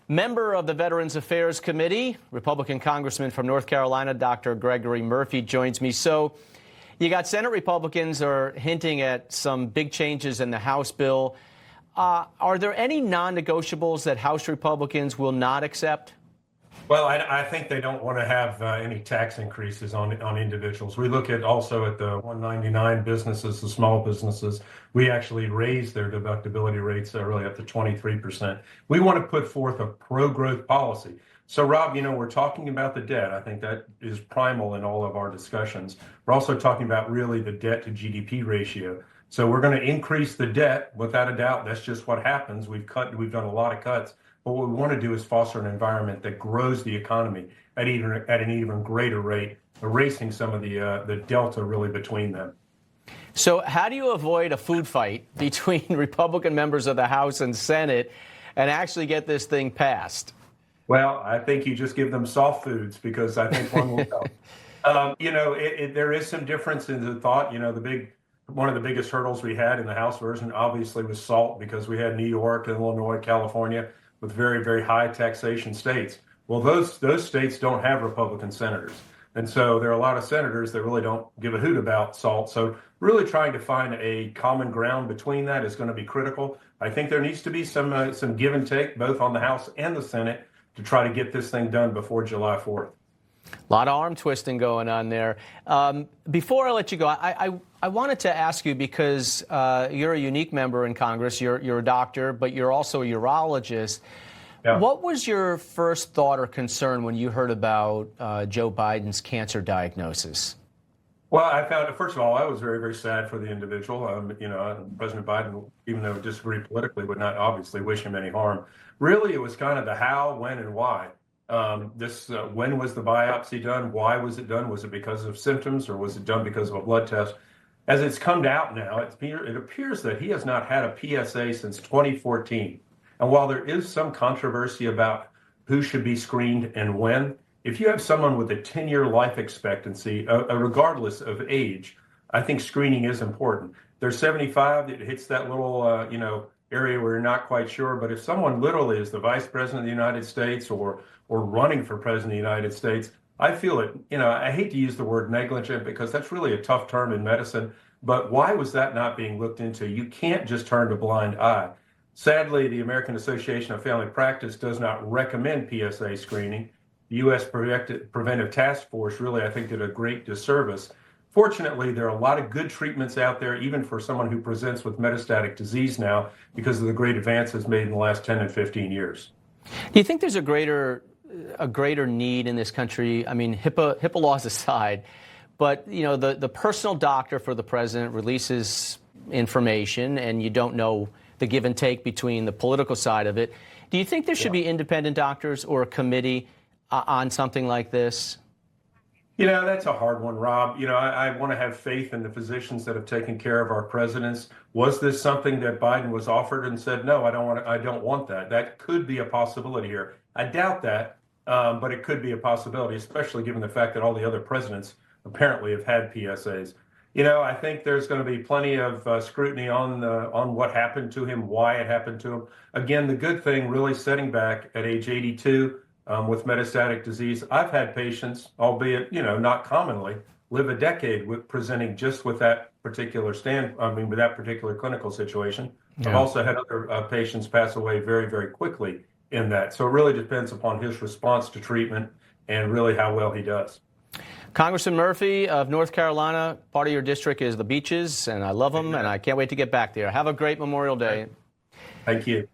Member of the Veterans Affairs Committee, Republican Congressman from North Carolina, Dr. Gregory Murphy, joins me. So you got Senate Republicans are hinting at some big changes in the House bill. Are there any non-negotiables that House Republicans will not accept? Well, I think they don't want to have any tax increases on individuals. We look at also at the 199 businesses, the small businesses. We actually raised their deductibility rates really up to 23%. We want to put forth a pro-growth policy. So, Rob, we're talking about the debt. I think that is primal in all of our discussions. We're also talking about really the debt to GDP ratio. So we're going to increase the debt without a doubt. That's just what happens. We've done a lot of cuts. But what we want to do is foster an environment that grows the economy at an even greater rate, erasing some of the delta really between them. So how do you avoid a food fight between Republican members of the House and Senate and actually get this thing passed? Well, I think you just give them soft foods because I think one will help. There is some difference in the thought. One of the biggest hurdles we had in the House version obviously was salt because we had New York, Illinois, California with very, very high taxation states. Well, those states don't have Republican senators. And so there are a lot of senators that really don't give a hoot about salt. So really trying to find a common ground between that is going to be critical. I think there needs to be some give and take both on the House and the Senate to try to get this thing done before July 4th. A lot of arm twisting going on there. Before I let you go, I wanted to ask you, because you're a unique member in Congress. You're a doctor, but you're also a urologist. Yeah. What was your first thought or concern when you heard about Joe Biden's cancer diagnosis? Well, first of all, I was very, very sad for the individual. President Biden, even though disagree politically, would not obviously wish him any harm. Really, it was kind of the how, when, and why. When was the biopsy done? Why was it done? Was it because of symptoms or was it done because of a blood test? As it's come out now, it appears that he has not had a PSA since 2014. And while there is some controversy about who should be screened and when, if you have someone with a 10-year life expectancy, regardless of age, I think screening is important. They're 75, it hits that little, area where you're not quite sure. But if someone literally is the vice president of the United States or running for president of the United States, I feel it, I hate to use the word negligent because that's really a tough term in medicine, but why was that not being looked into? You can't just turn a blind eye. Sadly, the American Association of Family Practice does not recommend PSA screening. The U.S. Preventive Task Force really, I think, did a great disservice. Fortunately, there are a lot of good treatments out there, even for someone who presents with metastatic disease now, because of the great advances made in the last 10 and 15 years. Do you think there's a greater need in this country? I mean, HIPAA laws aside, but the personal doctor for the president releases information, and you don't know the give and take between the political side of it. Do you think there should be independent doctors or a committee on something like this? That's a hard one, Rob. I want to have faith in the physicians that have taken care of our presidents. Was this something that Biden was offered and said, no, I don't want that? That could be a possibility here. I doubt that, but it could be a possibility, especially given the fact that all the other presidents apparently have had PSAs. I think there's going to be plenty of scrutiny on what happened to him, why it happened to him. Again, the good thing, really setting back at age 82 with metastatic disease. I've had patients, albeit not commonly, live a decade presenting just with that particular with that particular clinical situation. Yeah. I've also had other patients pass away very, very quickly in that. So it really depends upon his response to treatment and really how well he does. Congressman Murphy of North Carolina, part of your district is the beaches, and I love them, and I can't wait to get back there. Have a great Memorial Day. Thank you.